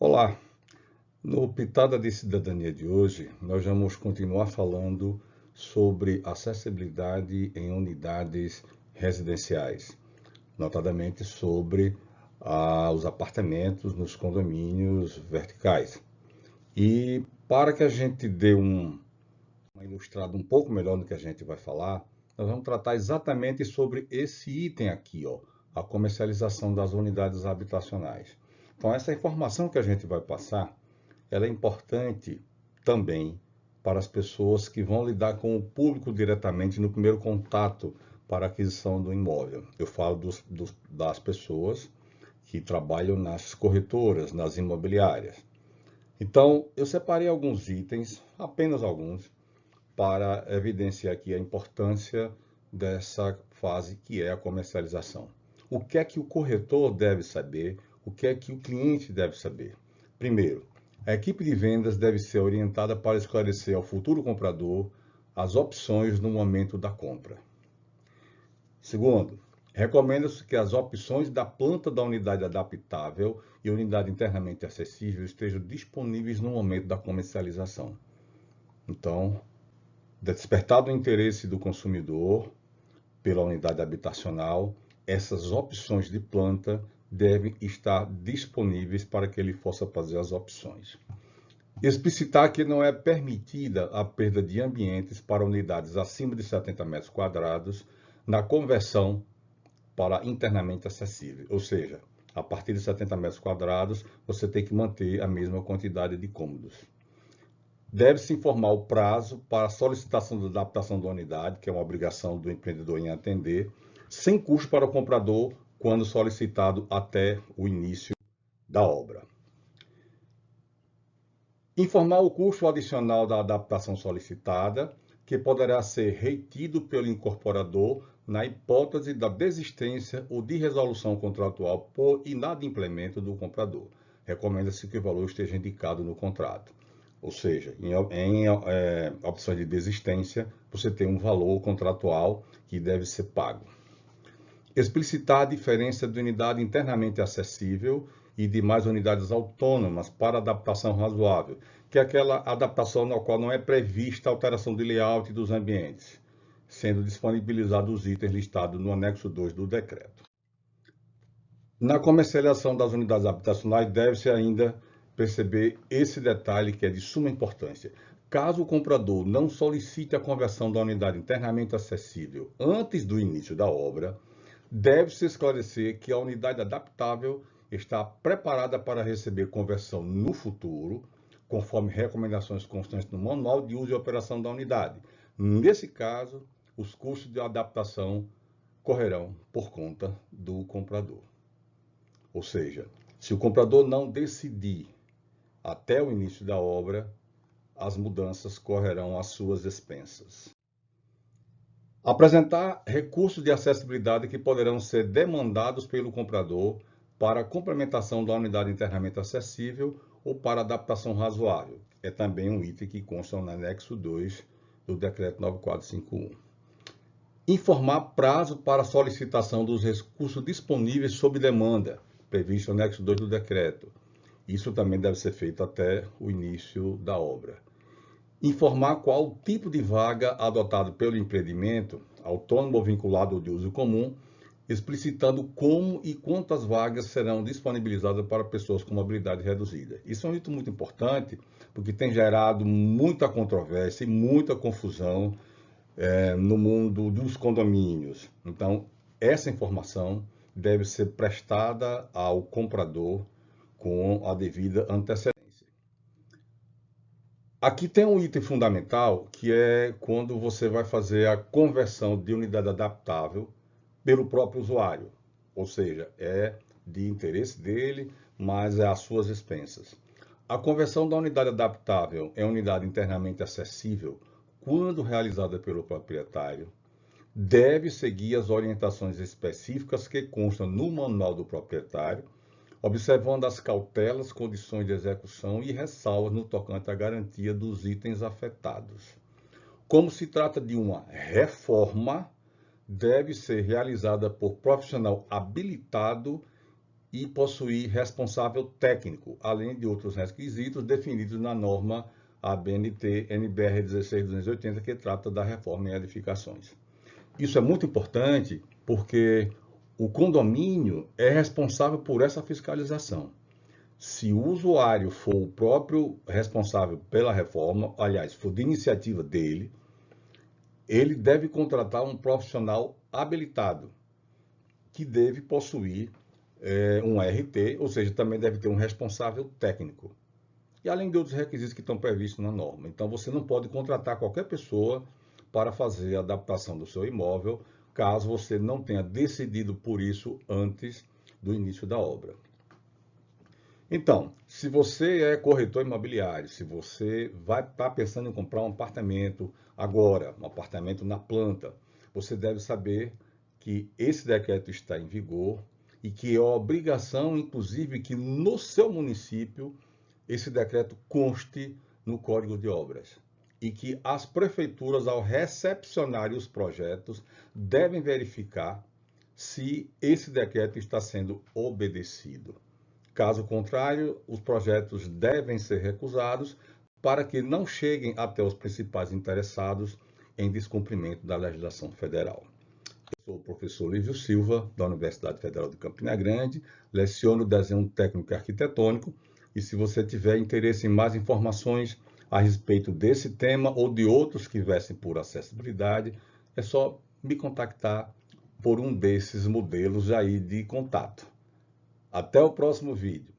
Olá, no Pitada de Cidadania de hoje, nós vamos continuar falando sobre acessibilidade em unidades residenciais, notadamente sobre os apartamentos nos condomínios verticais. E para que a gente dê uma ilustrada um pouco melhor no que a gente vai falar, nós vamos tratar exatamente sobre esse item aqui, ó, a comercialização das unidades habitacionais. Então, essa informação que a gente vai passar, ela é importante também para as pessoas que vão lidar com o público diretamente no primeiro contato para a aquisição do imóvel. Eu falo das pessoas que trabalham nas corretoras, nas imobiliárias. Então, eu separei alguns itens, apenas alguns, para evidenciar aqui a importância dessa fase que é a comercialização. O que é que o corretor deve saber? O que é que o cliente deve saber? Primeiro, a equipe de vendas deve ser orientada para esclarecer ao futuro comprador as opções no momento da compra. Segundo, recomenda-se que as opções da planta da unidade adaptável e unidade internamente acessível estejam disponíveis no momento da comercialização. Então, despertado o interesse do consumidor pela unidade habitacional, essas opções de planta devem estar disponíveis para que ele possa fazer as opções. Explicitar que não é permitida a perda de ambientes para unidades acima de 70 metros quadrados na conversão para internamente acessível, ou seja, a partir de 70 metros quadrados você tem que manter a mesma quantidade de cômodos. Deve-se informar o prazo para a solicitação da adaptação da unidade, que é uma obrigação do empreendedor em atender, sem custo para o comprador quando solicitado até o início da obra. Informar o custo adicional da adaptação solicitada, que poderá ser retido pelo incorporador na hipótese da desistência ou de resolução contratual por inadimplemento do comprador. Recomenda-se que o valor esteja indicado no contrato. Ou seja, em opções de desistência, você tem um valor contratual que deve ser pago. Explicitar a diferença de unidade internamente acessível e de mais unidades autônomas para adaptação razoável, que é aquela adaptação na qual não é prevista a alteração de layout dos ambientes, sendo disponibilizados os itens listados no anexo 2 do decreto. Na comercialização das unidades habitacionais, deve-se ainda perceber esse detalhe que é de suma importância. Caso o comprador não solicite a conversão da unidade internamente acessível antes do início da obra, deve-se esclarecer que a unidade adaptável está preparada para receber conversão no futuro, conforme recomendações constantes no Manual de Uso e Operação da unidade. Nesse caso, os custos de adaptação correrão por conta do comprador. Ou seja, se o comprador não decidir até o início da obra, as mudanças correrão às suas expensas. Apresentar recursos de acessibilidade que poderão ser demandados pelo comprador para a complementação da unidade internamente acessível ou para adaptação razoável. É também um item que consta no anexo 2 do Decreto 9451. Informar prazo para solicitação dos recursos disponíveis sob demanda, previsto no anexo 2 do decreto. Isso também deve ser feito até o início da obra. Informar qual o tipo de vaga adotado pelo empreendimento, autônomo ou vinculado de uso comum, explicitando como e quantas vagas serão disponibilizadas para pessoas com mobilidade reduzida. Isso é um item muito importante, porque tem gerado muita controvérsia e muita confusão no mundo dos condomínios. Então, essa informação deve ser prestada ao comprador com a devida antecedência. Aqui tem um item fundamental, que é quando você vai fazer a conversão de unidade adaptável pelo próprio usuário. Ou seja, é de interesse dele, mas é às suas expensas. A conversão da unidade adaptável em unidade internamente acessível, quando realizada pelo proprietário, deve seguir as orientações específicas que constam no manual do proprietário, observando as cautelas, condições de execução e ressalvas no tocante à garantia dos itens afetados. Como se trata de uma reforma, deve ser realizada por profissional habilitado e possuir responsável técnico, além de outros requisitos definidos na norma ABNT NBR 16280, que trata da reforma em edificações. Isso é muito importante porque o condomínio é responsável por essa fiscalização. Se o usuário for o próprio responsável pela reforma, aliás, for de iniciativa dele, ele deve contratar um profissional habilitado, que deve possuir um RT, ou seja, também deve ter um responsável técnico. E além de outros requisitos que estão previstos na norma. Então, você não pode contratar qualquer pessoa para fazer a adaptação do seu imóvel, caso você não tenha decidido por isso antes do início da obra. Então, se você é corretor imobiliário, se você vai estar pensando em comprar um apartamento agora, um apartamento na planta, você deve saber que esse decreto está em vigor e que é obrigação, inclusive, que no seu município esse decreto conste no Código de Obras e que as prefeituras, ao recepcionarem os projetos, devem verificar se esse decreto está sendo obedecido. Caso contrário, os projetos devem ser recusados para que não cheguem até os principais interessados em descumprimento da legislação federal. Eu sou o professor Lívio Silva, da Universidade Federal de Campina Grande, leciono desenho técnico e arquitetônico, e se você tiver interesse em mais informações a respeito desse tema ou de outros que versem por acessibilidade, é só me contactar por um desses modelos aí de contato. Até o próximo vídeo.